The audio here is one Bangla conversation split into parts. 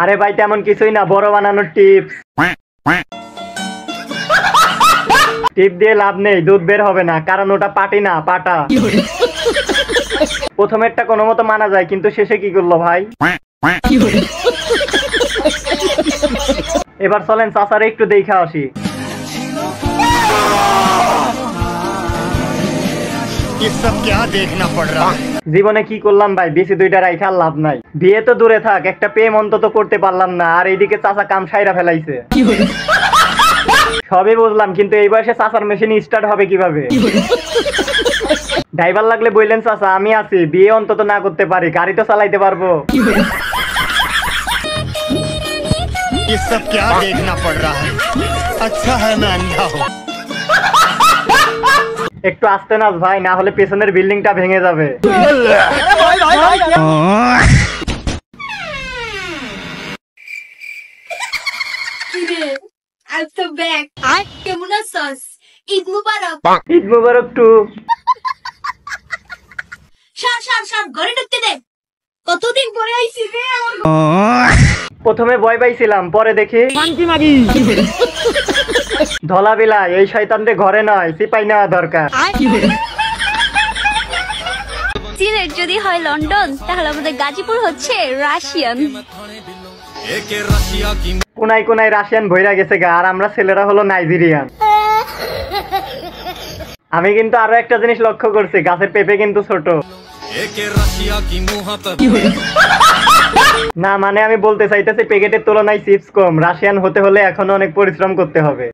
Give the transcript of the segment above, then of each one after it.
আরে ভাই তেমন কিছুই না, বড় বানানোর টিপস। টিপ দিয়ে লাভ নেই, দুধ বের হবে না, কারণ ওটা পাটি না, পাটা। প্রথমেরটা কোনো মতো মানা যায়, কিন্তু শেষে কি করলো ভাই? এবার চলেন চাচারে একটু দেখে আসি। জীবনে কি করলাম ভাই, বেশি দুইটা রাইখা লাভ নাই। বিয়ে তো দূরে থাক, একটা প্রেম অন্তত করতে পারলাম না, আর এইদিকে চাচা কাম সাইরা ফেলাইছে। সবই বুঝলাম, কিন্তু এই বয়সে চাচার মেশিন স্টার্ট হবে কিভাবে? ড্রাইভার লাগলে বললেন চাচা আমি আছি, বিয়ে অন্তত না করতে পারি, গাড়ি তো চালাইতে পারবো। ये सब क्या देखना पड़ रहा है? अच्छा है मैं अंधा हूं। একটু আস্তে নাচ ভাই, না হলে পেছনের বিল্ডিংটা ভেঙে যাবে। কেমন আছিস? ঈদ মুবারক। ঈদ মুবারক টু। সার ঘরে ঢুকতে দে, কতদিন পরে আইছি রে আমার। প্রথমে ভয় পাইছিলাম, পরে দেখি ধলা বিলা, এই শয়তানরে ঘরে নয় সিপাই নেওয়া দরকার। সিলেট যদি হয় লন্ডন, তাহলে আমাদের গাজীপুর হচ্ছে রাশিয়ান। কোনায় কোনায় রাশিয়ান ভইরা গেছে গা, আর আমরা ছেলেরা হলো নাইজেরিয়ান। আমি কিন্তু আরো একটা জিনিস লক্ষ্য করছি, গাছের পেঁপে কিন্তু ছোট না, মানে আমি বলতে চাইতেছি প্যাকেটের তুলনায় চিপস কম। রাশিয়ান হতে হলে এখনো অনেক পরিশ্রম করতে হবে।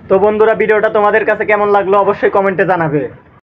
তো বন্ধুরা, ভিডিওটা তোমাদের কাছে কেমন লাগলো অবশ্যই কমেন্টে জানাবে।